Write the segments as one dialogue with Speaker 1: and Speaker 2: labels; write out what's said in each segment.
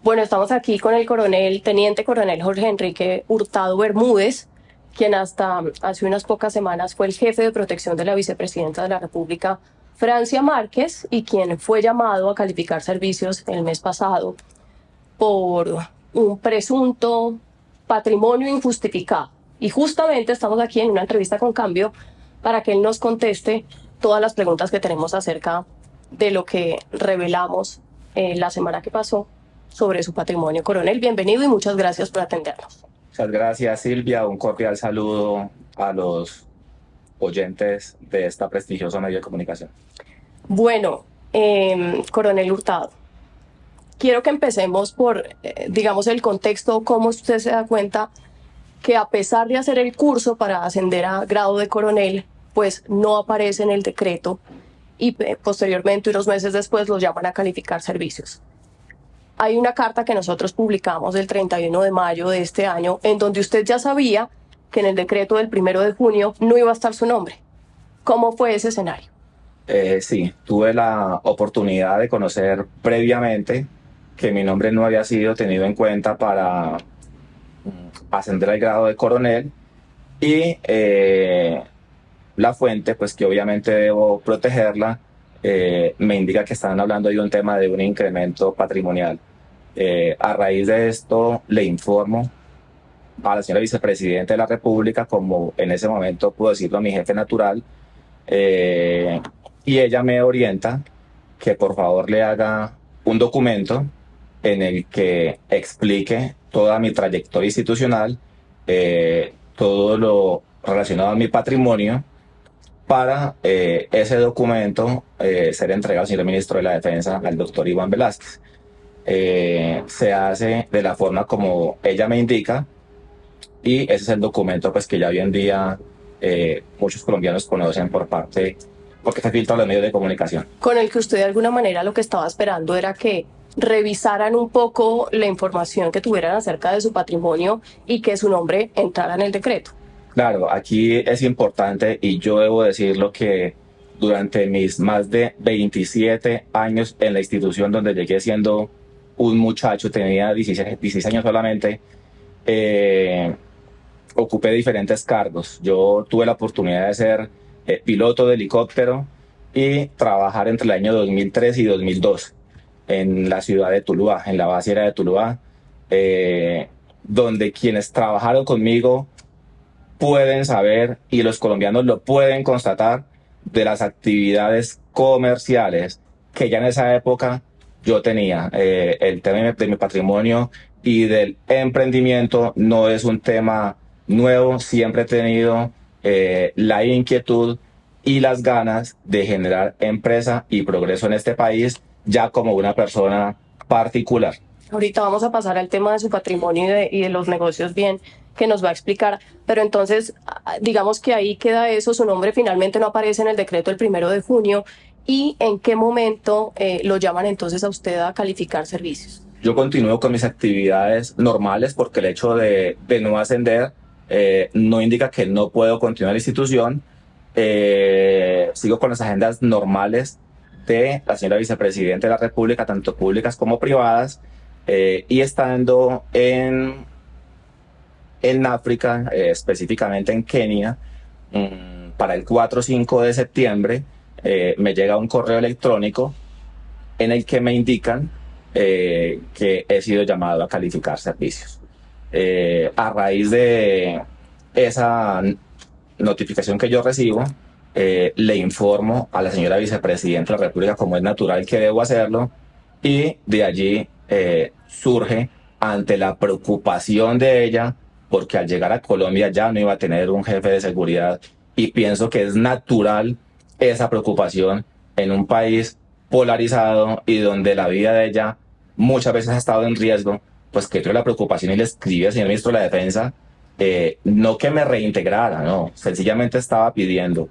Speaker 1: Bueno, estamos aquí con el teniente coronel Jorge Enrique Hurtado Bermúdez, quien hasta hace unas pocas semanas fue el jefe de protección de la vicepresidenta de la República, Francia Márquez, y quien fue llamado a calificar servicios el mes pasado por un presunto patrimonio injustificado. Y justamente estamos aquí en una entrevista con Cambio para que él nos conteste todas las preguntas que tenemos acerca de lo que revelamos la semana que pasó sobre su patrimonio. Coronel, bienvenido y muchas gracias por atendernos.
Speaker 2: Muchas gracias, Silvia. Un cordial saludo a los oyentes de esta prestigiosa medio de comunicación.
Speaker 1: Bueno, Coronel Hurtado, quiero que empecemos por, digamos, el contexto, cómo usted se da cuenta que a pesar de hacer el curso para ascender a grado de coronel, pues no aparece en el decreto y posteriormente, unos meses después, los llaman a calificar servicios. Hay una carta que nosotros publicamos el 31 de mayo de este año en donde usted ya sabía que en el decreto del 1 de junio no iba a estar su nombre. ¿Cómo fue ese escenario?
Speaker 2: Sí, tuve la oportunidad de conocer previamente que mi nombre no había sido tenido en cuenta para ascender al grado de coronel y la fuente, pues que obviamente debo protegerla, me indica que están hablando de un tema de un incremento patrimonial. A raíz de esto, le informo a la señora vicepresidenta de la República, como en ese momento puedo decirlo a mi jefe natural, y ella me orienta que por favor le haga un documento en el que explique toda mi trayectoria institucional, todo lo relacionado a mi patrimonio, para ese documento ser entregado al señor ministro de la Defensa, al doctor Iván Velázquez. Se hace de la forma como ella me indica y ese es el documento pues que ya hoy en día muchos colombianos conocen porque se filtra en los medios de comunicación.
Speaker 1: Con el que usted de alguna manera lo que estaba esperando era que revisaran un poco la información que tuvieran acerca de su patrimonio y que su nombre entrara en el decreto.
Speaker 2: Claro, aquí es importante y yo debo decirlo que durante mis más de 27 años en la institución donde llegué siendo un muchacho, tenía 16 años solamente, ocupé diferentes cargos. Yo tuve la oportunidad de ser piloto de helicóptero y trabajar entre el año 2003 y 2002 en la ciudad de Tuluá, en la base aérea de Tuluá, donde quienes trabajaron conmigo pueden saber y los colombianos lo pueden constatar de las actividades comerciales que ya en esa época yo tenía. El tema de mi patrimonio y del emprendimiento no es un tema nuevo, siempre he tenido la inquietud y las ganas de generar empresa y progreso en este país ya como una persona particular.
Speaker 1: Ahorita vamos a pasar al tema de su patrimonio y de los negocios bien que nos va a explicar, pero entonces digamos que ahí queda eso, su nombre finalmente no aparece en el decreto el 1 de junio y en qué momento lo llaman entonces a usted a calificar servicios.
Speaker 2: Yo continúo con mis actividades normales porque el hecho de no ascender no indica que no puedo continuar en la institución. Sigo con las agendas normales de la señora vicepresidenta de la República, tanto públicas como privadas, y estando en África, específicamente en Kenia, para el 4 o 5 de septiembre, me llega un correo electrónico en el que me indican que he sido llamado a calificar servicios. A raíz de esa notificación que yo recibo, le informo a la señora vicepresidenta de la República, como es natural que debo hacerlo, y de allí surge, ante la preocupación de ella, porque al llegar a Colombia ya no iba a tener un jefe de seguridad, y pienso que es natural esa preocupación en un país polarizado y donde la vida de ella muchas veces ha estado en riesgo, pues que tuve la preocupación y le escribí al señor ministro de la Defensa, no que me reintegrara, no, sencillamente estaba pidiendo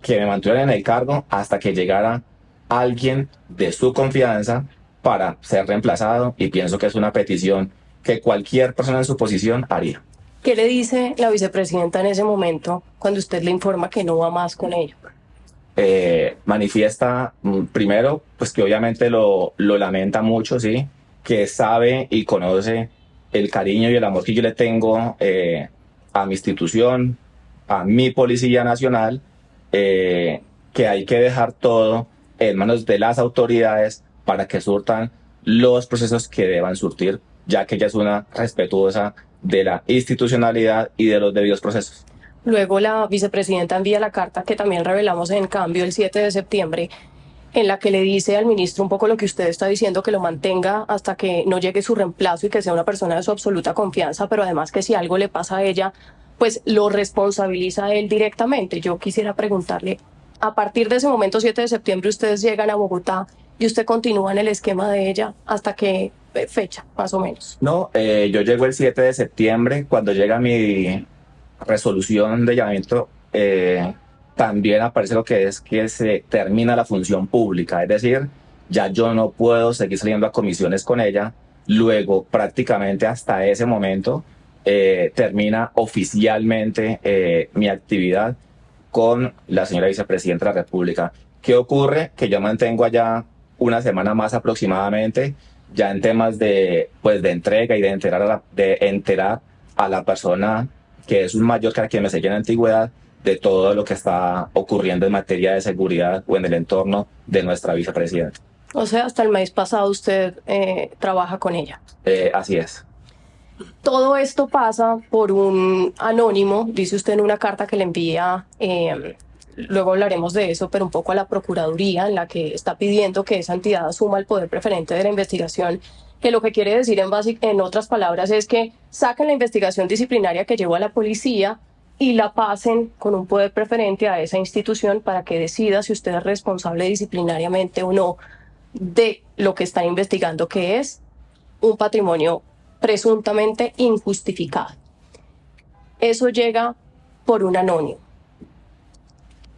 Speaker 2: que me mantuvieran en el cargo hasta que llegara alguien de su confianza para ser reemplazado, y pienso que es una petición que cualquier persona en su posición haría.
Speaker 1: ¿Qué le dice la vicepresidenta en ese momento cuando usted le informa que no va más con ello?
Speaker 2: Manifiesta primero, pues que obviamente lo lamenta mucho, sí, que sabe y conoce el cariño y el amor que yo le tengo a mi institución, a mi Policía Nacional, que hay que dejar todo en manos de las autoridades para que surtan los procesos que deban surtir, ya que ella es una respetuosa de la institucionalidad y de los debidos procesos.
Speaker 1: Luego la vicepresidenta envía la carta que también revelamos en Cambio el 7 de septiembre, en la que le dice al ministro un poco lo que usted está diciendo, que lo mantenga hasta que no llegue su reemplazo y que sea una persona de su absoluta confianza, pero además que si algo le pasa a ella, pues lo responsabiliza a él directamente. Yo quisiera preguntarle, a partir de ese momento, 7 de septiembre, ustedes llegan a Bogotá y usted continúa en el esquema de ella hasta qué fecha, más o menos.
Speaker 2: No, yo llego el 7 de septiembre, cuando llega mi resolución de llamamiento, también aparece lo que es que se termina la función pública, es decir, ya yo no puedo seguir saliendo a comisiones con ella. Luego, prácticamente hasta ese momento, termina oficialmente mi actividad con la señora vicepresidenta de la República. ¿Qué ocurre? Que yo mantengo allá una semana más aproximadamente, ya en temas de, pues, de entrega y de enterar a la persona que es un mayor que a quien me sigue en la antigüedad de todo lo que está ocurriendo en materia de seguridad o en el entorno de nuestra vicepresidenta.
Speaker 1: O sea, hasta el mes pasado usted trabaja con ella.
Speaker 2: Así es.
Speaker 1: Todo esto pasa por un anónimo, dice usted en una carta que le envía, luego hablaremos de eso, pero un poco a la Procuraduría, en la que está pidiendo que esa entidad asuma el poder preferente de la investigación, que lo que quiere decir en otras palabras es que saquen la investigación disciplinaria que llevó a la policía y la pasen con un poder preferente a esa institución para que decida si usted es responsable disciplinariamente o no de lo que están investigando, que es un patrimonio presuntamente injustificado. Eso llega por un anónimo.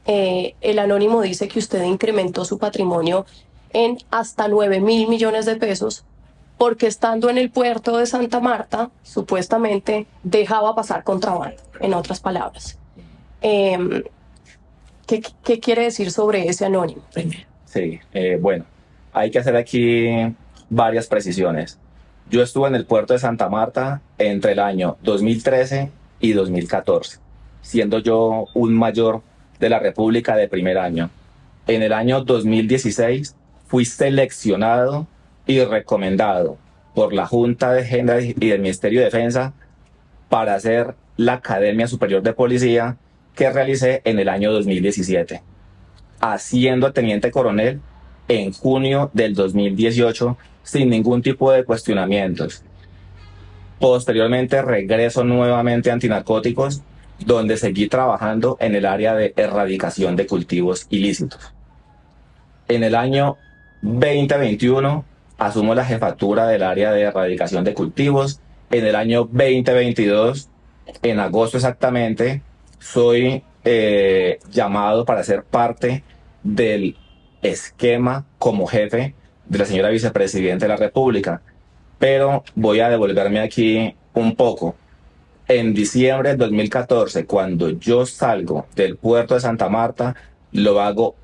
Speaker 1: El anónimo dice que usted incrementó su patrimonio en hasta 9.000 millones de pesos porque estando en el puerto de Santa Marta, supuestamente dejaba pasar contrabando, en otras palabras. ¿Qué quiere decir sobre ese anónimo primero?
Speaker 2: Sí, bueno, hay que hacer aquí varias precisiones. Yo estuve en el puerto de Santa Marta entre el año 2013 y 2014, siendo yo un mayor de la República de primer año. En el año 2016 fui seleccionado y recomendado por la Junta de Género y del Ministerio de Defensa para hacer la Academia Superior de Policía que realicé en el año 2017, haciendo teniente coronel en junio del 2018 sin ningún tipo de cuestionamientos. Posteriormente regreso nuevamente a antinarcóticos, donde seguí trabajando en el área de erradicación de cultivos ilícitos. En el año 2021 asumo la jefatura del área de erradicación de cultivos. En el año 2022, en agosto exactamente, soy llamado para ser parte del esquema como jefe de la señora vicepresidenta de la República. Pero voy a devolverme aquí un poco. En diciembre del 2014, cuando yo salgo del puerto de Santa Marta, lo hago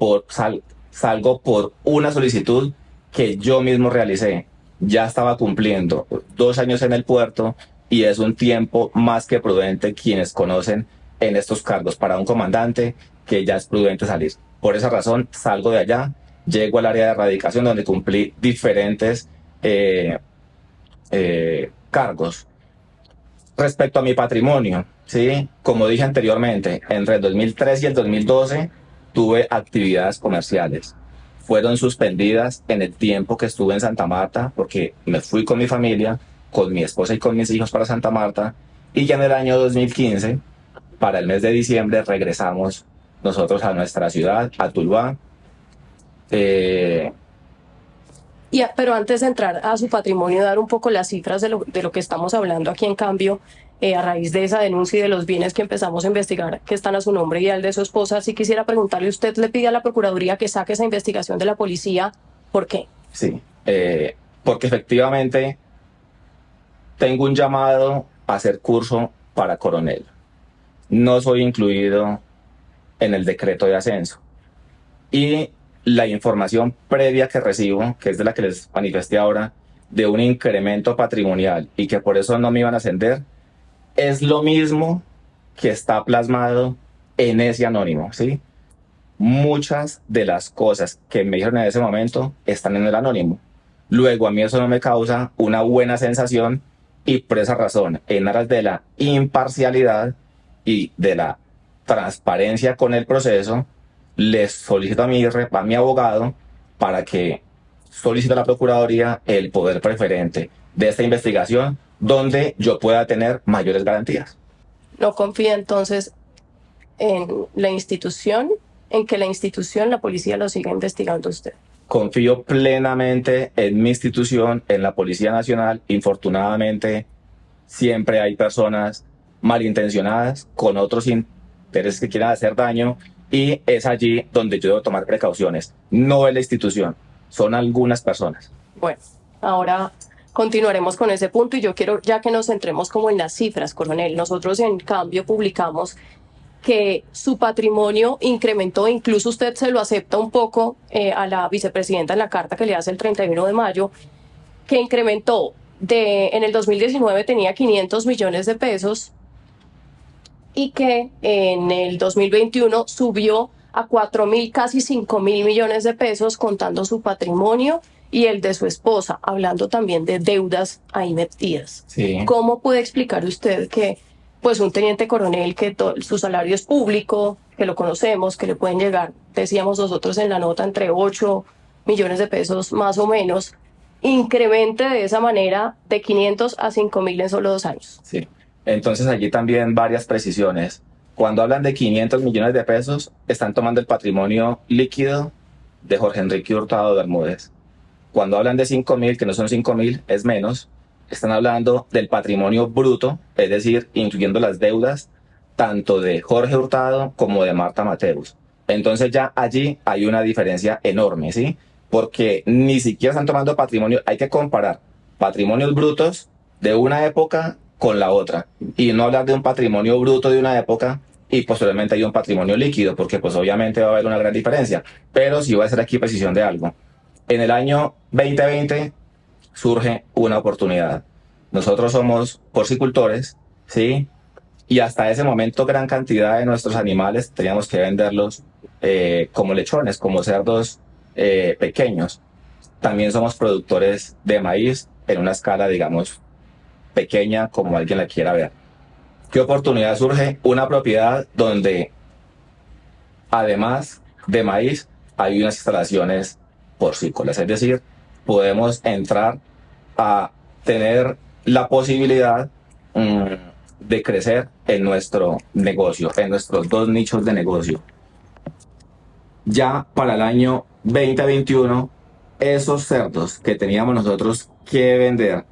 Speaker 2: salgo por una solicitud que yo mismo realicé. Ya estaba cumpliendo 2 años en el puerto y es un tiempo más que prudente, quienes conocen en estos cargos para un comandante, que ya es prudente salir. Por esa razón salgo de allá, llego al área de erradicación donde cumplí diferentes cargos. Respecto a mi patrimonio, ¿sí? Como dije anteriormente, entre el 2003 y el 2012 tuve actividades comerciales. Fueron suspendidas en el tiempo que estuve en Santa Marta porque me fui con mi familia, con mi esposa y con mis hijos para Santa Marta, y ya en el año 2015, para el mes de diciembre, regresamos nosotros a nuestra ciudad, a Tuluá.
Speaker 1: Pero antes de entrar a su patrimonio, dar un poco las cifras de lo que estamos hablando aquí en Cambio, a raíz de esa denuncia y de los bienes que empezamos a investigar que están a su nombre y al de su esposa, sí quisiera preguntarle, ¿usted le pide a la Procuraduría que saque esa investigación de la policía? ¿Por qué?
Speaker 2: Sí, porque efectivamente tengo un llamado a hacer curso para coronel. No soy incluido en el decreto de ascenso. Y la información previa que recibo, que es de la que les manifesté ahora, de un incremento patrimonial y que por eso no me iban a ascender, es lo mismo que está plasmado en ese anónimo, ¿sí? Muchas de las cosas que me dijeron en ese momento están en el anónimo. Luego a mí eso no me causa una buena sensación y por esa razón, en aras de la imparcialidad y de la transparencia con el proceso, les solicito a mi abogado para que solicite a la Procuraduría el poder preferente de esta investigación donde yo pueda tener mayores garantías.
Speaker 1: ¿No confía entonces en la institución, en que la institución, la policía, lo siga investigando a usted?
Speaker 2: Confío plenamente en mi institución, en la Policía Nacional. Infortunadamente, siempre hay personas malintencionadas con otros intereses que quieran hacer daño y es allí donde yo debo tomar precauciones. No es la institución, son algunas personas.
Speaker 1: Bueno, ahora continuaremos con ese punto y yo quiero ya que nos centremos como en las cifras, coronel. Nosotros en cambio publicamos que su patrimonio incrementó, incluso usted se lo acepta un poco a la vicepresidenta en la carta que le hace el 31 de mayo, que incrementó en el 2019 tenía 500 millones de pesos y que en el 2021 subió a 4.000, casi 5.000 millones de pesos, contando su patrimonio y el de su esposa, hablando también de deudas ahí metidas.
Speaker 2: Sí.
Speaker 1: ¿Cómo puede explicar usted que pues un teniente coronel que su salario es público, que lo conocemos, que le pueden llegar, decíamos nosotros en la nota, entre 8 millones de pesos más o menos, incremente de esa manera de 500 a 5.000 en solo 2 años?
Speaker 2: Sí. Entonces allí también varias precisiones. Cuando hablan de 500 millones de pesos, están tomando el patrimonio líquido de Jorge Enrique Hurtado Bermúdez. Cuando hablan de 5.000, que no son 5.000, es menos, están hablando del patrimonio bruto, es decir, incluyendo las deudas tanto de Jorge Hurtado como de Marta Mateus. Entonces ya allí hay una diferencia enorme, ¿sí? Porque ni siquiera están tomando patrimonio, hay que comparar patrimonios brutos de una época con la otra y no hablar de un patrimonio bruto de una época y posteriormente hay un patrimonio líquido, porque pues obviamente va a haber una gran diferencia. Pero sí voy a hacer aquí precisión de algo. En el año 2020 surge una oportunidad. Nosotros somos porcicultores, ¿sí? Y hasta ese momento gran cantidad de nuestros animales teníamos que venderlos como lechones, como cerdos pequeños. También somos productores de maíz en una escala, digamos, pequeña, como alguien la quiera ver. ¿Qué oportunidad surge? Una propiedad donde, además de maíz, hay unas instalaciones porcícolas, es decir, podemos entrar a tener la posibilidad de crecer en nuestro negocio, en nuestros dos nichos de negocio. Ya para el año 2021, esos cerdos que teníamos nosotros que vender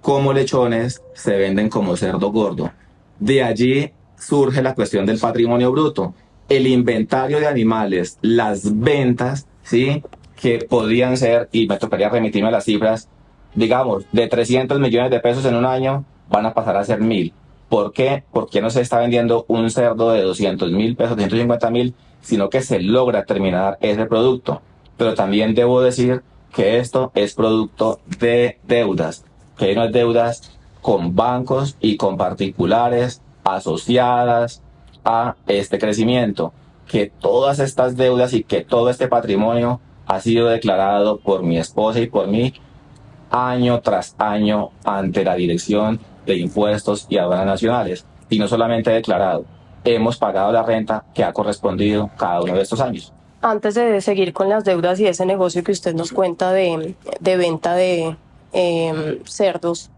Speaker 2: como lechones se venden como cerdo gordo. De allí surge la cuestión del patrimonio bruto, el inventario de animales, las ventas, ¿sí? Que podían ser, y me tocaría remitirme a las cifras, digamos, de 300 millones de pesos en un año, van a pasar a ser 1.000. ¿Por qué? Porque no se está vendiendo un cerdo de 200.000 pesos, 250.000, sino que se logra terminar ese producto. Pero también debo decir que esto es producto de deudas, que hay unas deudas con bancos y con particulares asociadas a este crecimiento, que todas estas deudas y que todo este patrimonio ha sido declarado por mi esposa y por mí año tras año ante la Dirección de Impuestos y Aduanas Nacionales. Y no solamente declarado, hemos pagado la renta que ha correspondido cada uno de estos años.
Speaker 1: Antes de seguir con las deudas y ese negocio que usted nos cuenta de venta de cerdos,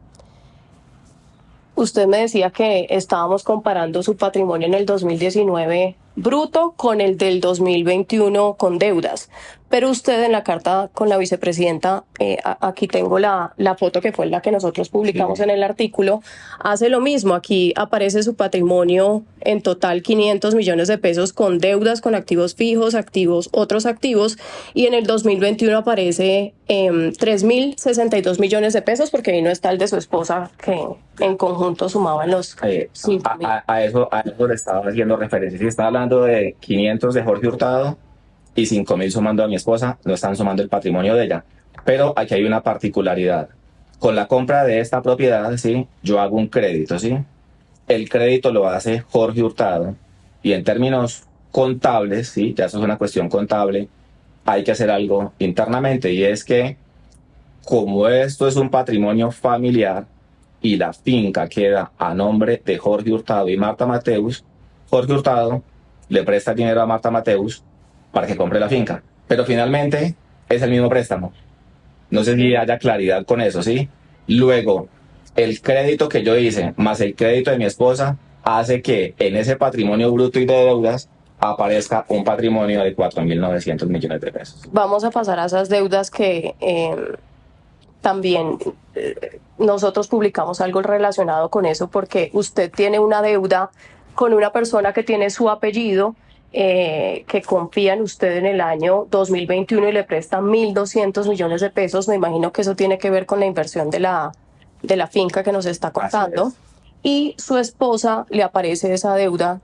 Speaker 1: usted me decía que estábamos comparando su patrimonio en el 2019 bruto con el del 2021 con deudas. Pero usted en la carta con la vicepresidenta, aquí tengo la foto que fue la que nosotros publicamos en el artículo, hace lo mismo. Aquí aparece su patrimonio en total 500 millones de pesos con deudas, con activos fijos, otros activos, y en el 2021 aparece 3.062 millones de pesos, porque ahí no está el de su esposa, que en conjunto sumaban los 5.000.
Speaker 2: A eso le estaba haciendo referencia. Si está hablando de 500 de Jorge Hurtado y 5.000 sumando a mi esposa, no están sumando el patrimonio de ella. Pero aquí hay una particularidad. con la compra de esta propiedad, ¿sí? Yo hago un crédito, ¿sí? El crédito lo hace Jorge Hurtado y en términos contables, ¿sí? Ya eso es una cuestión contable, hay que hacer algo internamente y es que como esto es un patrimonio familiar y la finca queda a nombre de Jorge Hurtado y Marta Mateus, Jorge Hurtado le presta dinero a Marta Mateus para que compre la finca. Pero finalmente es el mismo préstamo. No sé si haya claridad con eso, ¿sí? Luego, el crédito que yo hice más el crédito de mi esposa hace que en ese patrimonio bruto y de deudas aparezca un patrimonio de 4.900 millones de pesos.
Speaker 1: Vamos a pasar a esas deudas que también nosotros publicamos algo relacionado con eso porque usted tiene una deuda con una persona que tiene su apellido, que confía en usted en el año 2021 y le presta 1.200 millones de pesos. Me imagino que eso tiene que ver con la inversión de la finca que nos está contando. Y su esposa le aparece esa deuda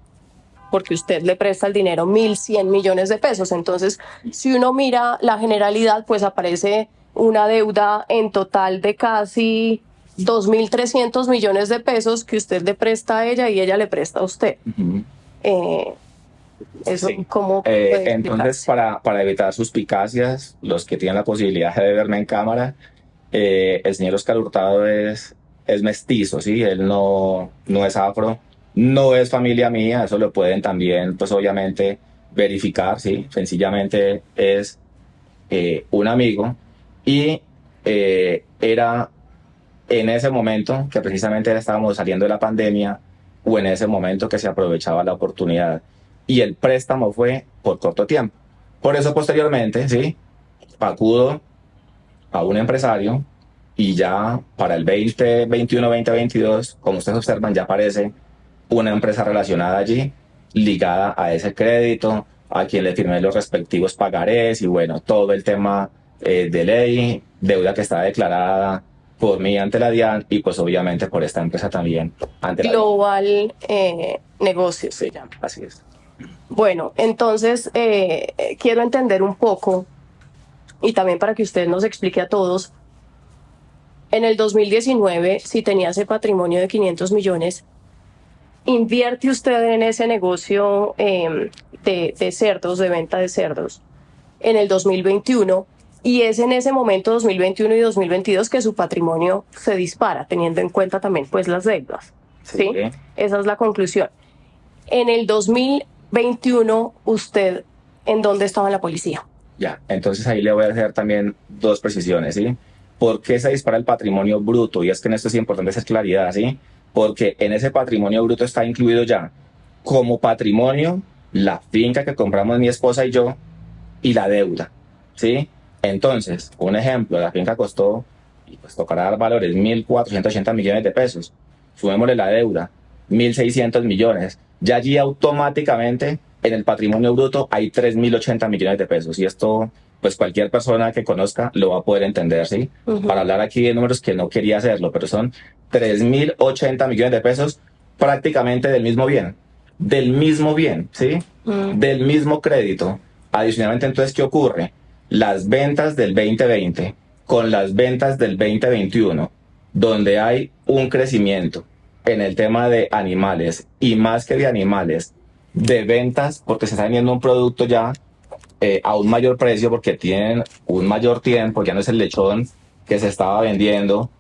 Speaker 1: porque usted le presta el dinero 1.100 millones de pesos. Entonces, si uno mira la generalidad, pues aparece una deuda en total de casi 2.300 millones de pesos que usted le presta a ella y ella le presta a usted. Eso,
Speaker 2: Sí.
Speaker 1: ¿cómo
Speaker 2: Entonces, para evitar suspicacias, los que tienen la posibilidad de verme en cámara, el señor Oscar Hurtado es mestizo, ¿sí? Él no es afro, no es familia mía, eso lo pueden también, pues obviamente, verificar, ¿sí? Sencillamente es un amigo y era en ese momento que precisamente estábamos saliendo de la pandemia o en ese momento que se aprovechaba la oportunidad y el préstamo fue por corto tiempo. Por eso posteriormente, ¿sí? Acudo a un empresario y ya para el 2021-2022, como ustedes observan, ya aparece una empresa relacionada allí, ligada a ese crédito, a quien le firmé los respectivos pagarés y bueno, todo el tema de ley, deuda que está declarada por mí ante la DIAN y pues obviamente por esta empresa también ante la
Speaker 1: Global Negocios.
Speaker 2: Sí, así es.
Speaker 1: Bueno, entonces quiero entender un poco y también para que usted nos explique a todos. En el 2019, si tenía ese patrimonio de 500 millones, invierte usted en ese negocio de cerdos, de venta de cerdos, en el 2021, y es en ese momento, 2021 y 2022, que su patrimonio se dispara, teniendo en cuenta también pues las deudas. ¿Sí? Esa es la conclusión. En el 2021, ¿usted en dónde estaba en la policía?
Speaker 2: Ya, entonces ahí le voy a hacer también dos precisiones, ¿sí? ¿Por qué se dispara el patrimonio bruto? Y es que en esto es importante hacer claridad, ¿sí? Porque en ese patrimonio bruto está incluido ya como patrimonio la finca que compramos mi esposa y yo y la deuda, ¿sí? Entonces, un ejemplo, la finca costó, y pues tocará dar valores, 1.480 millones de pesos. Sumémosle la deuda, 1.600 millones. Ya allí automáticamente en el patrimonio bruto hay 3.080 millones de pesos. Y esto, pues cualquier persona que conozca lo va a poder entender, ¿sí? Para hablar aquí de números que no quería hacerlo, pero son 3.080 millones de pesos prácticamente del mismo bien. Del mismo bien, ¿sí? Del mismo crédito. Adicionalmente, entonces, ¿qué ocurre? Las ventas del 2020 con las ventas del 2021, donde hay un crecimiento en el tema de animales y más que de animales, de ventas, porque se está vendiendo un producto ya a un mayor precio porque tienen un mayor tiempo, ya no es el lechón que se estaba vendiendo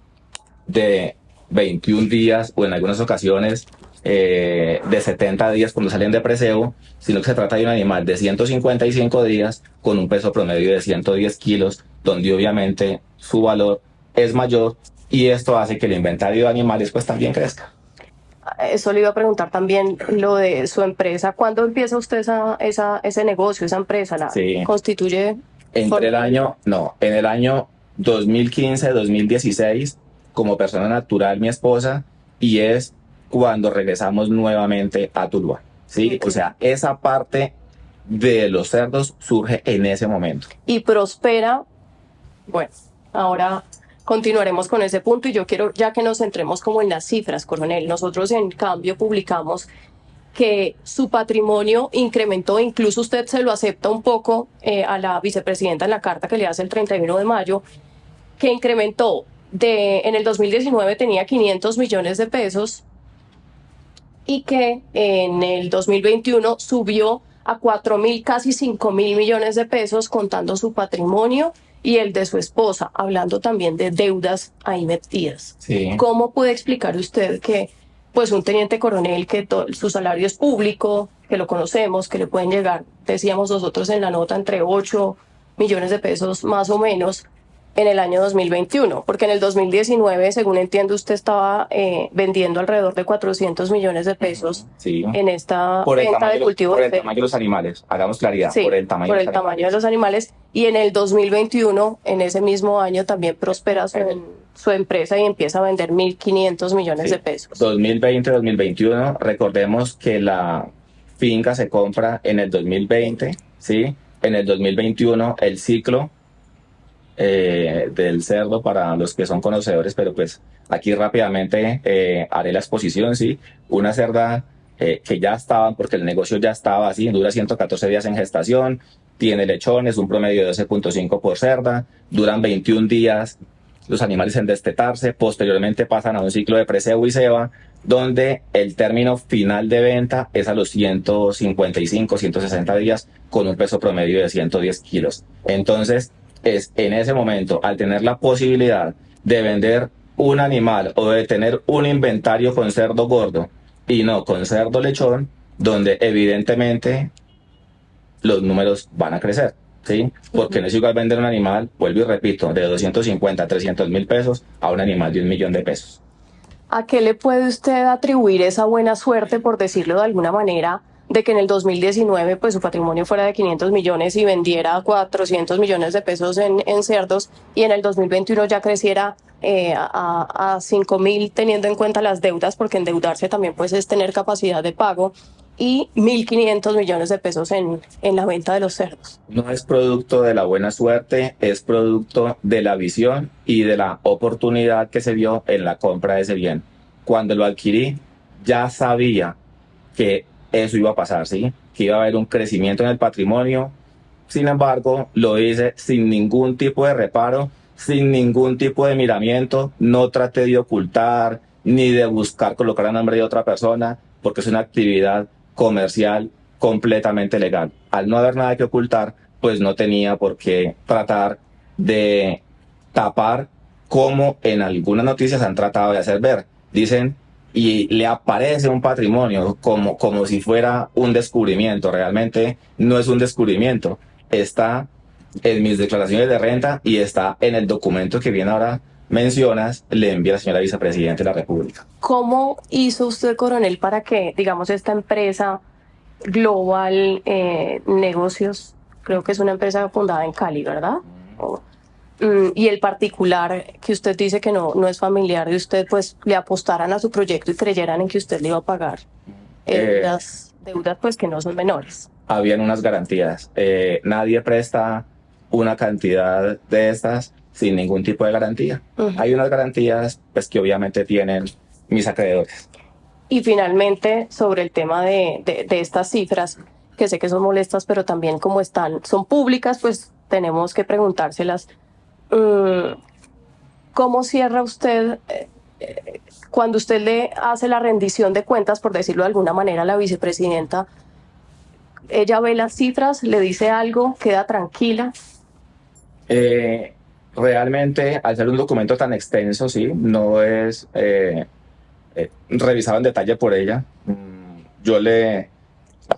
Speaker 2: de 21 días o en algunas ocasiones de 70 días cuando salen de preseo, sino que se trata de un animal de 155 días con un peso promedio de 110 kilos, donde obviamente su valor es mayor y esto hace que el inventario de animales pues también crezca.
Speaker 1: Eso le iba a preguntar también lo de su empresa. ¿Cuándo empieza usted ese negocio, esa empresa? ¿La constituye?
Speaker 2: En el año 2015-2016 como persona natural mi esposa y es cuando regresamos nuevamente a Tuluá, ¿sí? Okay. O sea, esa parte de los cerdos surge en ese momento.
Speaker 1: Y prospera. Bueno, ahora continuaremos con ese punto y yo quiero ya que nos centremos como en las cifras, coronel. Nosotros en cambio publicamos que su patrimonio incrementó, incluso usted se lo acepta un poco a la vicepresidenta en la carta que le hace el 31 de mayo, que incrementó en el 2019 tenía 500 millones de pesos y que en el 2021 subió a 4.000, casi 5.000 millones de pesos, contando su patrimonio y el de su esposa, hablando también de deudas ahí metidas.
Speaker 2: Sí.
Speaker 1: ¿Cómo puede explicar usted que pues un teniente coronel que su salario es público, que lo conocemos, que le pueden llegar, decíamos nosotros en la nota, entre 8 millones de pesos más o menos, en el año 2021? Porque en el 2019, según entiendo, usted estaba vendiendo alrededor de 400 millones de pesos
Speaker 2: Sí.
Speaker 1: en esta
Speaker 2: Por el
Speaker 1: venta de cultivo
Speaker 2: por
Speaker 1: de
Speaker 2: el tamaño de los animales, hagamos claridad,
Speaker 1: Sí,
Speaker 2: por el tamaño
Speaker 1: por
Speaker 2: de
Speaker 1: el
Speaker 2: los
Speaker 1: tamaño de
Speaker 2: animales.
Speaker 1: los animales. Y en el 2021, en ese mismo año, también prospera su empresa y empieza a vender 1.500 millones
Speaker 2: Sí.
Speaker 1: de pesos.
Speaker 2: 2020-2021, recordemos que la finca se compra en el 2020, ¿sí? En el 2021 el ciclo del cerdo, para los que son conocedores, pero pues aquí rápidamente haré la exposición, ¿sí? Una cerda que ya estaba, porque el negocio ya estaba así, dura 114 días en gestación, tiene lechones, un promedio de 12.5 por cerda, duran 21 días los animales en destetarse, posteriormente pasan a un ciclo de preseo y ceba, donde el término final de venta es a los 155, 160 días con un peso promedio de 110 kilos. Entonces, es en ese momento, al tener la posibilidad de vender un animal o de tener un inventario con cerdo gordo y no con cerdo lechón, donde evidentemente los números van a crecer, ¿sí? Porque no es igual vender un animal, vuelvo y repito, de 250 a 300 mil pesos a un animal de 1 millón de pesos.
Speaker 1: ¿A qué le puede usted atribuir esa buena suerte, por decirlo de alguna manera, de que en el 2019 pues su patrimonio fuera de 500 millones y vendiera 400 millones de pesos en cerdos, y en el 2021 ya creciera a 5.000, teniendo en cuenta las deudas, porque endeudarse también pues es tener capacidad de pago, y 1.500 millones de pesos en la venta de los cerdos?
Speaker 2: No es producto de la buena suerte, es producto de la visión y de la oportunidad que se vio en la compra de ese bien. Cuando lo adquirí, ya sabía que eso iba a pasar, ¿sí? Que iba a haber un crecimiento en el patrimonio. Sin embargo, lo hice sin ningún tipo de reparo, sin ningún tipo de miramiento. No traté de ocultar ni de buscar colocar a nombre de otra persona, porque es una actividad comercial completamente legal. Al no haber nada que ocultar, pues no tenía por qué tratar de tapar, como en algunas noticias han tratado de hacer ver. Dicen, y le aparece un patrimonio como si fuera un descubrimiento. Realmente no es un descubrimiento. Está en mis declaraciones de renta y está en el documento que bien ahora mencionas, le envía a la señora vicepresidenta de la República.
Speaker 1: ¿Cómo hizo usted, coronel, para que, digamos, esta empresa Global Negocios, creo que es una empresa fundada en Cali, ¿verdad? Y el particular que usted dice que no es familiar de usted, pues le apostaran a su proyecto y creyeran en que usted le iba a pagar las deudas, pues que no son menores?
Speaker 2: Habían unas garantías. Nadie presta una cantidad de estas sin ningún tipo de garantía. Hay unas garantías pues que obviamente tienen mis acreedores.
Speaker 1: Y finalmente, sobre el tema de estas cifras, que sé que son molestas, pero también como son públicas, pues tenemos que preguntárselas. ¿Cómo cierra usted cuando usted le hace la rendición de cuentas, por decirlo de alguna manera, a la vicepresidenta? ¿Ella ve las cifras, le dice algo, queda tranquila?
Speaker 2: Realmente, al ser un documento tan extenso, sí, no es revisado en detalle por ella. Yo le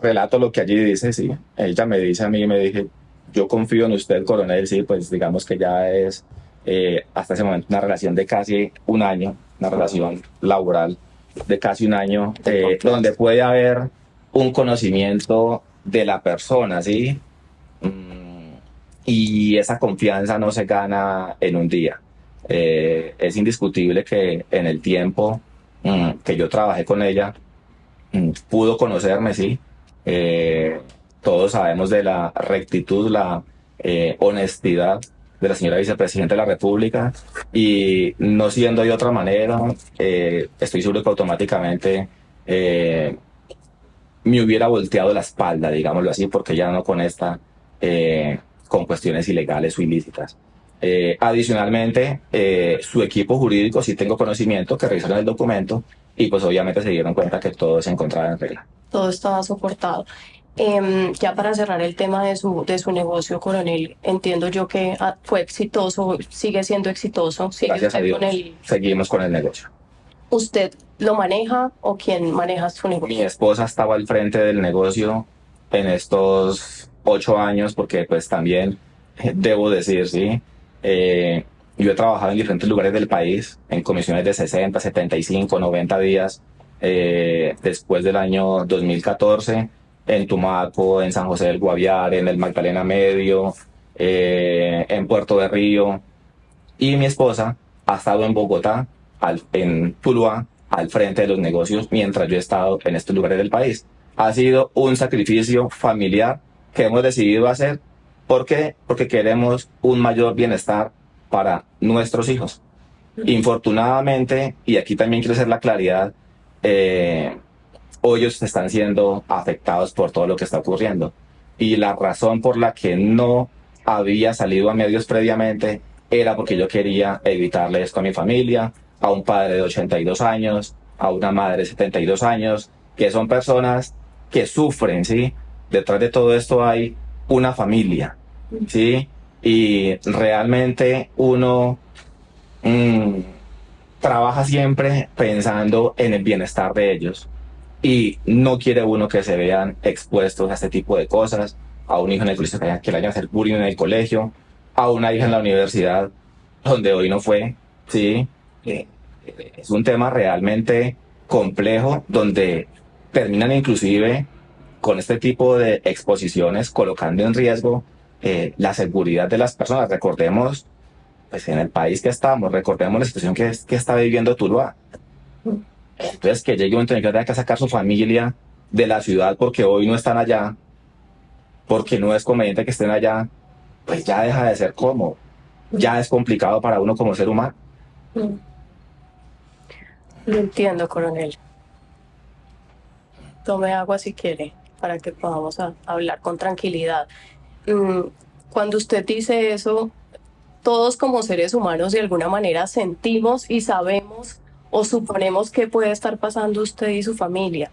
Speaker 2: relato lo que allí dice, sí. Ella me dice a mí, me dije, yo confío en usted, coronel, sí, pues digamos que ya es hasta ese momento una relación de casi un año, una relación laboral de casi un año, donde puede haber un conocimiento de la persona, ¿sí? Y esa confianza no se gana en un día. Es indiscutible que en el tiempo que yo trabajé con ella, pudo conocerme, sí. Todos sabemos de la rectitud, la honestidad de la señora vicepresidenta de la República, y no siendo de otra manera, estoy seguro que automáticamente me hubiera volteado la espalda, digámoslo así, porque ya no con esta, con cuestiones ilegales o ilícitas. Adicionalmente, su equipo jurídico, sí tengo conocimiento, que revisaron el documento y pues obviamente se dieron cuenta que todo se encontraba en regla.
Speaker 1: Todo estaba soportado. Ya para cerrar el tema de su negocio, coronel, entiendo yo que fue exitoso, sigue siendo exitoso, sigue
Speaker 2: Gracias a
Speaker 1: usted
Speaker 2: Dios,
Speaker 1: con él.
Speaker 2: seguimos con el negocio.
Speaker 1: ¿Usted lo maneja o quién maneja su negocio?
Speaker 2: Mi esposa estaba al frente del negocio en estos 8 años, porque pues también debo decir, sí, yo he trabajado en diferentes lugares del país, en comisiones de 60, 75, 90 días, después del año 2014, en Tumaco, en San José del Guaviare, en el Magdalena Medio, en Puerto de Río, y mi esposa ha estado en Bogotá, en Tuluá, al frente de los negocios, mientras yo he estado en estos lugares del país. Ha sido un sacrificio familiar que hemos decidido hacer. ¿Por qué? Porque queremos un mayor bienestar para nuestros hijos. Infortunadamente, y aquí también quiero hacer la claridad, ellos están siendo afectados por todo lo que está ocurriendo. Y la razón por la que no había salido a medios previamente era porque yo quería evitarle esto a mi familia, a un padre de 82 años, a una madre de 72 años, que son personas que sufren, ¿sí? Detrás de todo esto hay una familia, ¿sí? Y realmente uno trabaja siempre pensando en el bienestar de ellos. Y no quiere uno que se vean expuestos a este tipo de cosas, a un hijo en el colegio que le vayan a hacer bullying en el colegio, a una hija en la universidad donde hoy no fue, ¿sí? Es un tema realmente complejo donde terminan inclusive con este tipo de exposiciones colocando en riesgo la seguridad de las personas. Recordemos, pues en el país que estamos, recordemos la situación que está viviendo Tuluá. Entonces, que llegue un momento en que tenga que sacar su familia de la ciudad porque hoy no están allá, porque no es conveniente que estén allá, pues ya deja de ser cómodo. Ya es complicado para uno como ser humano.
Speaker 1: Lo entiendo, coronel. Tome agua si quiere, para que podamos hablar con tranquilidad. Cuando usted dice eso, todos como seres humanos de alguna manera sentimos y sabemos o suponemos que puede estar pasando usted y su familia.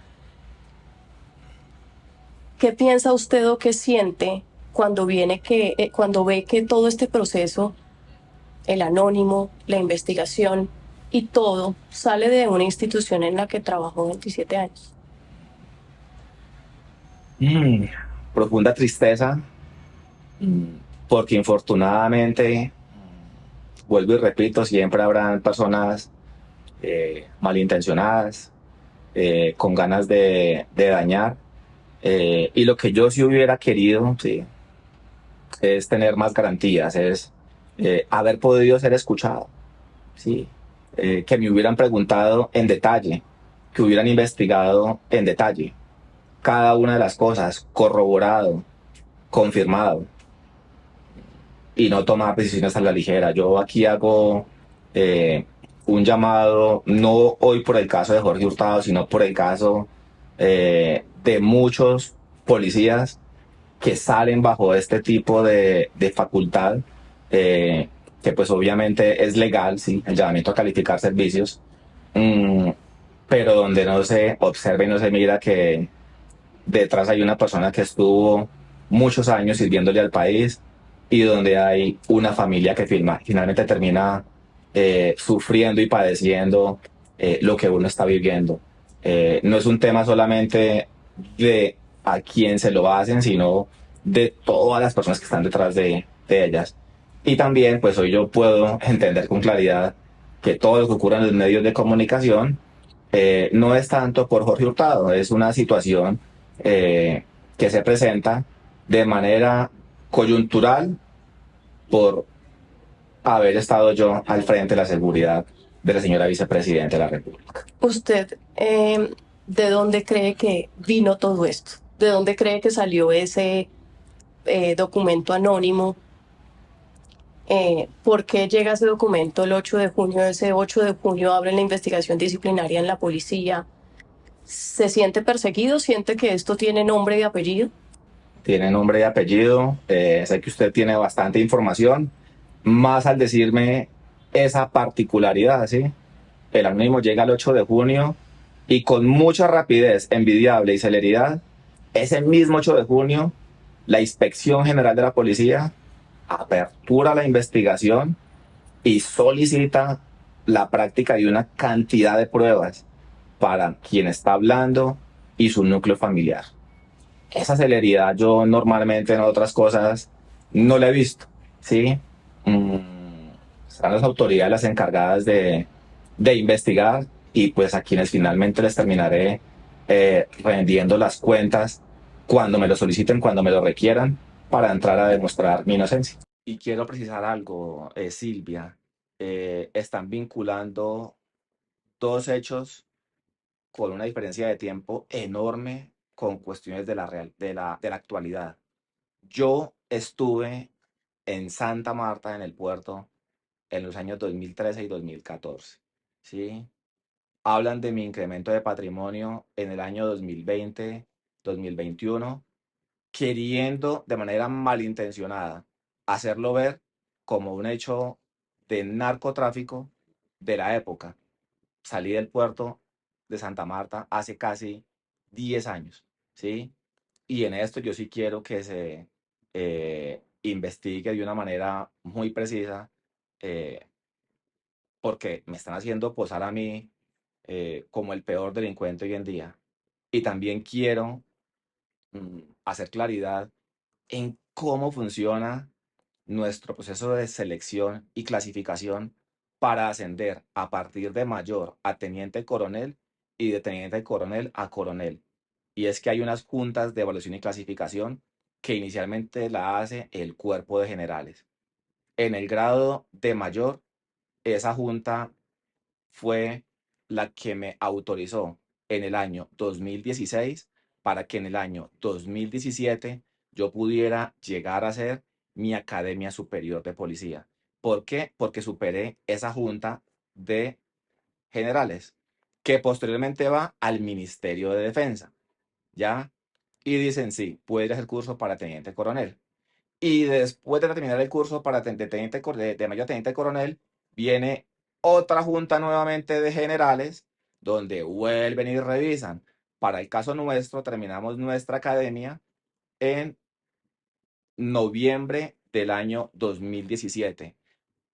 Speaker 1: ¿Qué piensa usted o qué siente cuando cuando ve que todo este proceso, el anónimo, la investigación y todo sale de una institución en la que trabajó 27 años?
Speaker 2: Profunda tristeza, porque infortunadamente, vuelvo y repito, siempre habrán personas malintencionadas, con ganas de dañar. Y lo que yo sí hubiera querido, sí, es tener más garantías, es haber podido ser escuchado, sí, que me hubieran preguntado en detalle, que hubieran investigado en detalle cada una de las cosas, corroborado, confirmado, y no tomar decisiones a la ligera. Yo aquí hago un llamado, no hoy por el caso de Jorge Hurtado, sino por el caso de muchos policías que salen bajo este tipo de facultad, que pues obviamente es legal, sí, el llamamiento a calificar servicios, pero donde no se observa y no se mira que detrás hay una persona que estuvo muchos años sirviéndole al país y donde hay una familia que finalmente termina sufriendo y padeciendo lo que uno está viviendo. No es un tema solamente de a quién se lo hacen, sino de todas las personas que están detrás de ellas. Y también, pues hoy yo puedo entender con claridad que todo lo que ocurre en los medios de comunicación no es tanto por Jorge Hurtado, es una situación que se presenta de manera coyuntural por haber estado yo al frente de la seguridad de la señora vicepresidenta de la República.
Speaker 1: ¿Usted de dónde cree que vino todo esto? ¿De dónde cree que salió ese documento anónimo? ¿Por qué llega ese documento el 8 de junio? Ese 8 de junio abren la investigación disciplinaria en la policía. ¿Se siente perseguido? ¿Siente que esto tiene nombre y apellido?
Speaker 2: Tiene nombre y apellido. Sé que usted tiene bastante información. más al decirme esa particularidad, ¿sí? El anónimo llega el 8 de junio y con mucha rapidez, envidiable y celeridad, ese mismo 8 de junio, la Inspección General de la Policía apertura la investigación y solicita la práctica de una cantidad de pruebas para quien está hablando y su núcleo familiar. Esa celeridad yo normalmente en otras cosas no la he visto, ¿sí? Mm, Están las autoridades las encargadas de investigar y pues a quienes finalmente les terminaré rendiendo las cuentas cuando me lo soliciten, cuando me lo requieran, para entrar a demostrar mi inocencia. Y quiero precisar algo, Silvia. Están vinculando dos hechos con una diferencia de tiempo enorme con cuestiones de la actualidad. Yo estuve en Santa Marta, en el puerto, en los años 2013 y 2014. ¿Sí? Hablan de mi incremento de patrimonio en el año 2020, 2021, queriendo de manera malintencionada hacerlo ver como un hecho de narcotráfico de la época. Salí del puerto de Santa Marta hace casi 10 años, ¿sí? Y en esto yo sí quiero que se investigue de una manera muy precisa, eh, porque me están haciendo posar a mí como el peor delincuente hoy en día. Y también quiero hacer claridad en cómo funciona nuestro proceso de selección y clasificación para ascender a partir de mayor a teniente coronel y de teniente coronel a coronel. Y es que hay unas juntas de evaluación y clasificación que inicialmente la hace el cuerpo de generales. En el grado de mayor, esa junta fue la que me autorizó en el año 2016 para que en el año 2017 yo pudiera llegar a ser mi Academia Superior de Policía. ¿Por qué? Porque superé esa junta de generales que posteriormente va al Ministerio de Defensa, ¿ya? Y dicen, sí, puede ir a hacer curso para teniente coronel. Y después de terminar el curso para de mayor a teniente coronel, viene otra junta nuevamente de generales, donde vuelven y revisan. Para el caso nuestro, terminamos nuestra academia en noviembre del año 2017.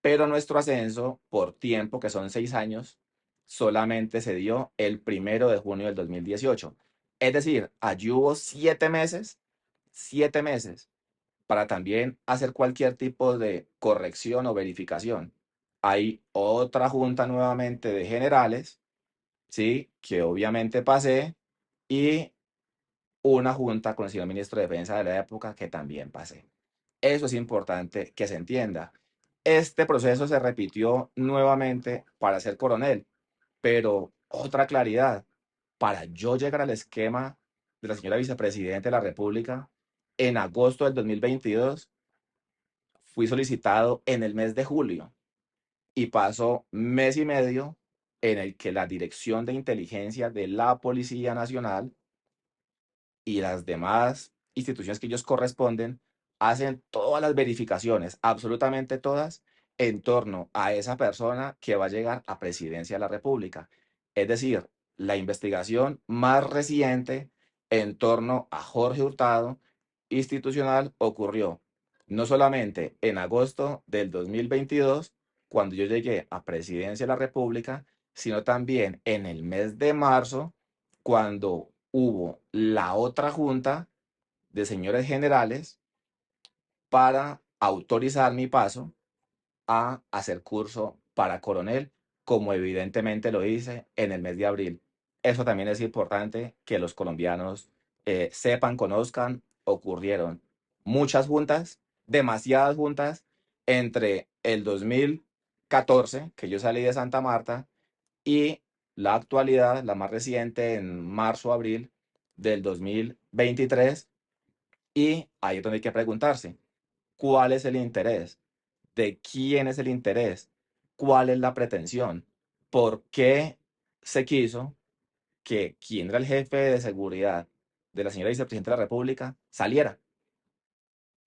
Speaker 2: Pero nuestro ascenso por tiempo, que son 6 años, solamente se dio el 1 de junio del 2018. Es decir, allí hubo 7 meses para también hacer cualquier tipo de corrección o verificación. Hay otra junta nuevamente de generales, ¿sí? Que obviamente pasé, y una junta con el señor ministro de Defensa de la época que también pasé. Eso es importante que se entienda. Este proceso se repitió nuevamente para ser coronel, pero otra claridad, para yo llegar al esquema de la señora vicepresidenta de la República, en agosto del 2022 fui solicitado en el mes de julio y pasó mes y medio en el que la Dirección de Inteligencia de la Policía Nacional y las demás instituciones que ellos corresponden hacen todas las verificaciones, absolutamente todas, en torno a esa persona que va a llegar a presidencia de la República. Es decir, la investigación más reciente en torno a Jorge Hurtado institucional ocurrió no solamente en agosto del 2022, cuando yo llegué a presidencia de la República, sino también en el mes de marzo, cuando hubo la otra junta de señores generales para autorizar mi paso a hacer curso para coronel, como evidentemente lo hice en el mes de abril. Eso también es importante que los colombianos sepan, conozcan. Ocurrieron muchas juntas, demasiadas juntas, entre el 2014, que yo salí de Santa Marta, y la actualidad, la más reciente, en marzo-abril del 2023. Y ahí es donde hay que preguntarse, ¿cuál es el interés? ¿De quién es el interés? ¿Cuál es la pretensión? ¿Por qué se quiso que quien era el jefe de seguridad de la señora vicepresidenta de la República saliera?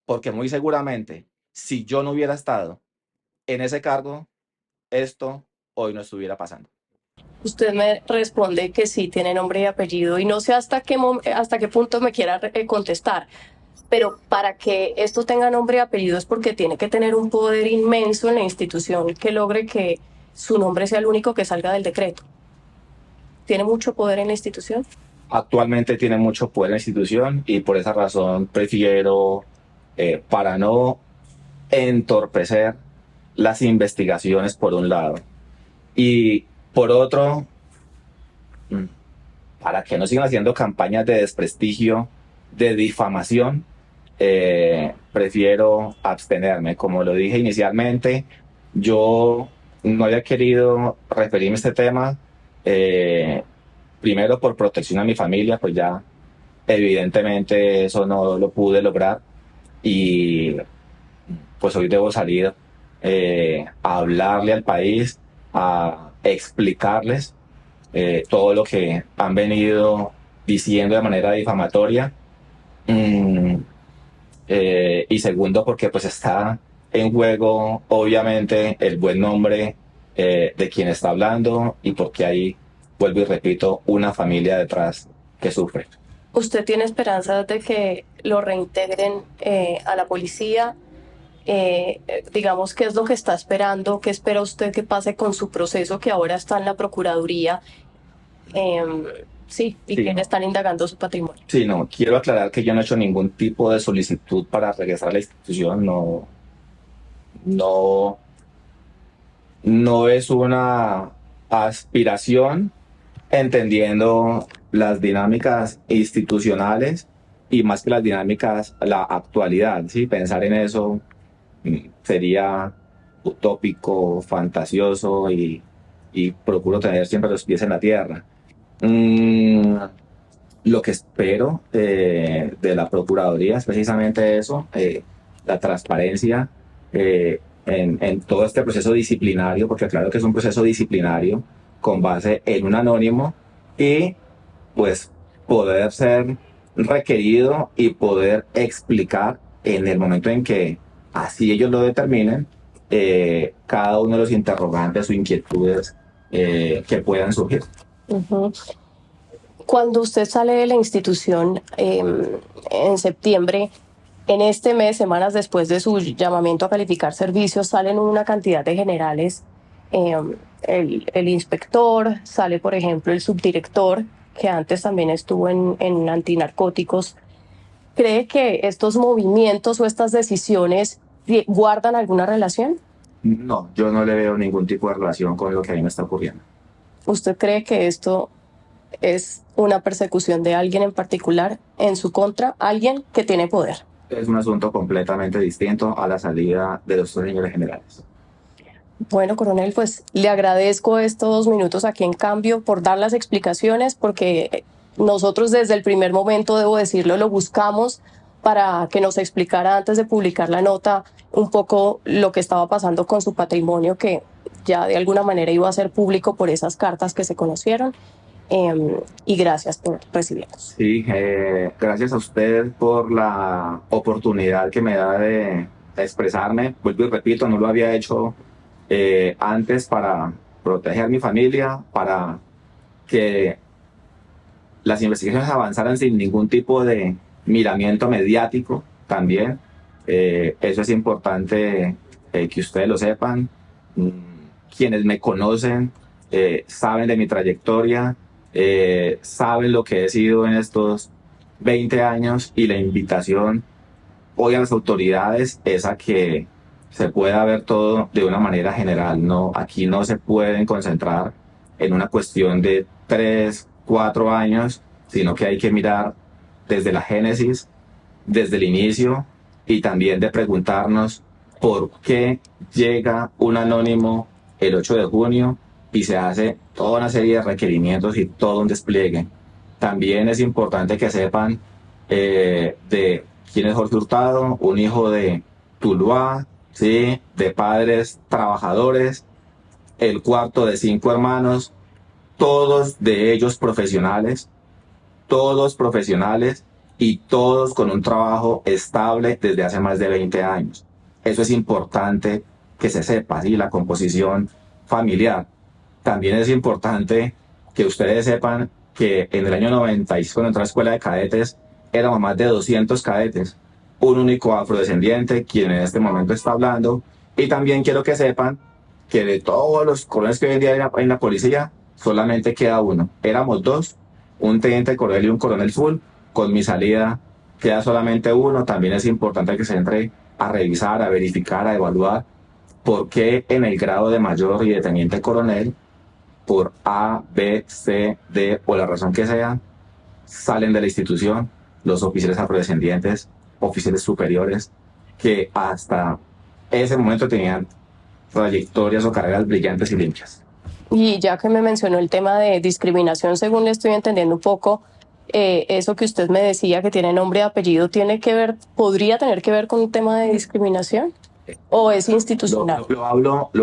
Speaker 2: Porque muy seguramente, si yo no hubiera estado en ese cargo esto hoy no estuviera pasando.
Speaker 1: Usted me responde que sí tiene nombre y apellido y no sé hasta qué punto me quiera contestar, pero para que esto tenga nombre y apellido es porque tiene que tener un poder inmenso en la institución que logre que su nombre sea el único que salga del decreto. ¿Tiene mucho poder en la institución?
Speaker 2: Actualmente tiene mucho poder en la institución y por esa razón prefiero, para no entorpecer las investigaciones por un lado y por otro, para que no sigan haciendo campañas de desprestigio, de difamación, prefiero abstenerme. Como lo dije inicialmente, yo no había querido referirme a este tema, primero por protección a mi familia, pues ya evidentemente eso no lo pude lograr y pues hoy debo salir a hablarle al país, a explicarles todo lo que han venido diciendo de manera difamatoria. Mm, y segundo, porque pues está en juego obviamente el buen nombre de quien está hablando y porque hay, vuelvo y repito, una familia detrás que sufre.
Speaker 1: ¿Usted tiene esperanzas de que lo reintegren a la policía? Digamos, ¿qué es lo que está esperando? ¿Qué espera usted que pase con su proceso que ahora está en la Procuraduría? Sí, y
Speaker 2: Sí,
Speaker 1: que le
Speaker 2: no.
Speaker 1: están indagando su patrimonio.
Speaker 2: Sí, no, quiero aclarar que yo no he hecho ningún tipo de solicitud para regresar a la institución, no, no, no es una aspiración, entendiendo las dinámicas institucionales y más que las dinámicas, la actualidad, ¿sí? Pensar en eso sería utópico, fantasioso y procuro tener siempre los pies en la tierra. Mm, lo que espero de la Procuraduría es precisamente eso, la transparencia en todo este proceso disciplinario, porque claro que es un proceso disciplinario con base en un anónimo y pues poder ser requerido y poder explicar en el momento en que así ellos lo determinen cada uno de los interrogantes o inquietudes que puedan surgir.
Speaker 1: Ujú. Cuando usted sale de la institución en septiembre, en este mes, semanas después de su llamamiento a calificar servicios, salen una cantidad de generales. eh, el inspector, sale por ejemplo el subdirector, que antes también estuvo en antinarcóticos. ¿Cree que estos movimientos o estas decisiones guardan alguna relación?
Speaker 2: No, yo no le veo ningún tipo de relación con lo que a mí me está ocurriendo.
Speaker 1: ¿Usted cree que esto es una persecución de alguien en particular en su contra, alguien que tiene poder?
Speaker 2: Es un asunto completamente distinto a la salida de los tres señores generales.
Speaker 1: Bueno, coronel, pues le agradezco estos minutos aquí en Cambio por dar las explicaciones, porque nosotros desde el primer momento, debo decirlo, lo buscamos para que nos explicara antes de publicar la nota un poco lo que estaba pasando con su patrimonio, que ya de alguna manera iba a ser público por esas cartas que se conocieron. Y gracias por recibirnos.
Speaker 2: Sí, gracias a usted por la oportunidad que me da de expresarme. Vuelvo y repito, no lo había hecho antes para proteger mi familia, para que las investigaciones avanzaran sin ningún tipo de miramiento mediático también. Eso es importante que ustedes lo sepan. Mm, Quienes me conocen saben de mi trayectoria, saben lo que he sido en estos 20 años y la invitación hoy a las autoridades es a que se pueda ver todo de una manera general. No, aquí no se pueden concentrar en una cuestión de 3, 4 años, sino que hay que mirar desde la génesis, desde el inicio y también de preguntarnos por qué llega un anónimo el 8 de junio y se hace toda una serie de requerimientos y todo un despliegue. También es importante que sepan de quién es Jorge Hurtado, un hijo de Tuluá, ¿sí? De padres trabajadores, el cuarto de 5 hermanos, todos de ellos profesionales, todos profesionales y todos con un trabajo estable desde hace más de 20 años. Eso es importante que se sepa, ¿sí? La composición familiar. También es importante que ustedes sepan que en el año 96, cuando entré a la escuela de cadetes, éramos más de 200 cadetes, un único afrodescendiente, quien en este momento está hablando. Y también quiero que sepan que de todos los coroneles que hoy en día hay en la policía, solamente queda uno. Éramos dos, un teniente coronel y un coronel full. Con mi salida queda solamente uno. También es importante que se entre a revisar, a verificar, a evaluar por qué en el grado de mayor y de teniente coronel, por A, B, C, D o la razón que sea, salen de la institución los oficiales afrodescendientes, oficiales superiores, que hasta ese momento tenían trayectorias o carreras brillantes y limpias.
Speaker 1: Y ya que me mencionó el tema de discriminación, según le estoy entendiendo un poco, eso que usted me decía que tiene nombre y apellido, ¿tiene que ver, podría tener que ver con un tema de discriminación? ¿O es institucional?
Speaker 2: Lo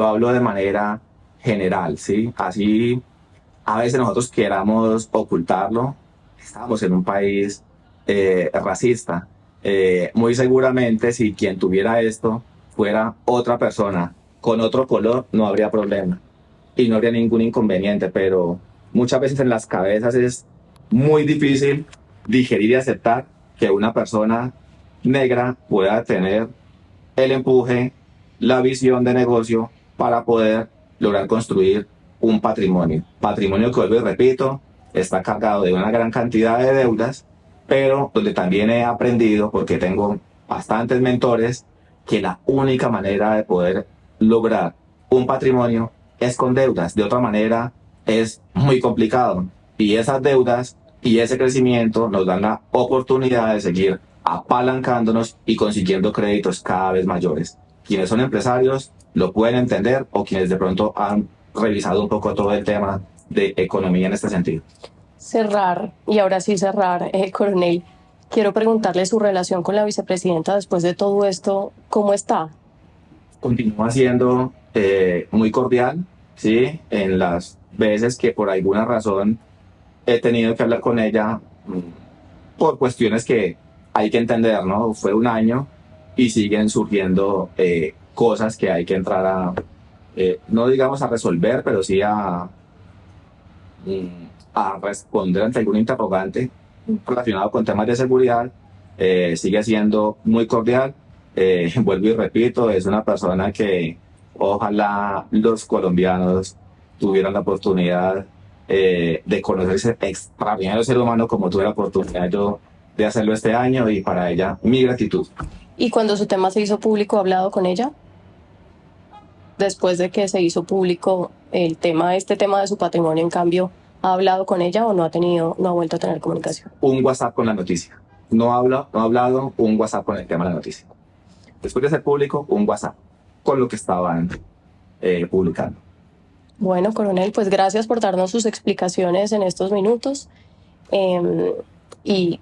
Speaker 2: hablo de manera general, ¿sí? Así a veces nosotros queramos ocultarlo, estamos en un país racista. Muy seguramente si quien tuviera esto fuera otra persona con otro color, no habría problema y no habría ningún inconveniente, pero muchas veces en las cabezas es muy difícil digerir y aceptar que una persona negra pueda tener el empuje, la visión de negocio para poder lograr construir un patrimonio. Patrimonio que, vuelvo y repito, está cargado de una gran cantidad de deudas, pero donde también he aprendido, porque tengo bastantes mentores, que la única manera de poder lograr un patrimonio es con deudas. De otra manera es muy complicado. Y esas deudas y ese crecimiento nos dan la oportunidad de seguir apalancándonos y consiguiendo créditos cada vez mayores. Quienes son empresarios lo pueden entender, o quienes de pronto han revisado un poco todo el tema de economía en este sentido.
Speaker 1: Cerrar, y ahora sí cerrar, coronel, quiero preguntarle su relación con la vicepresidenta después de todo esto, ¿cómo está?
Speaker 2: Continúa siendo muy cordial, ¿sí? En las veces que por alguna razón he tenido que hablar con ella, por cuestiones que hay que entender, ¿no? Fue un año y siguen surgiendo cosas que hay que entrar a, no digamos a resolver, pero sí a responder ante algún interrogante relacionado con temas de seguridad. Sigue siendo muy cordial. Vuelvo y repito, es una persona que ojalá los colombianos tuvieran la oportunidad de conocer ese extraordinario ser humano como tuve la oportunidad yo de hacerlo este año, y para ella mi gratitud.
Speaker 1: ¿Y cuando su tema se hizo público, ha hablado con ella? Después de que se hizo público el tema, este tema de su patrimonio, en cambio, ¿ha hablado con ella o no ha vuelto a tener comunicación?
Speaker 2: Un WhatsApp con la noticia. No ha hablado, un WhatsApp con el tema de la noticia. Después de ser público, un WhatsApp con lo que estaban publicando.
Speaker 1: Bueno, coronel, pues gracias por darnos sus explicaciones en estos minutos, y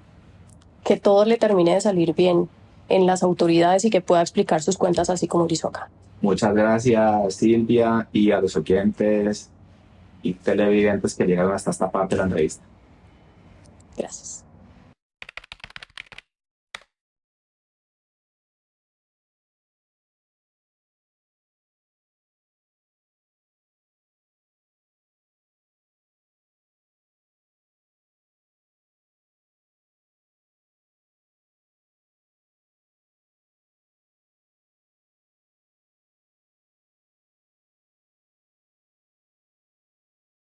Speaker 1: que todo le termine de salir bien en las autoridades y que pueda explicar sus cuentas así como lo hizo acá.
Speaker 2: Muchas gracias, Silvia, y a los oyentes y televidentes que llegaron hasta esta parte de la entrevista.
Speaker 1: Gracias.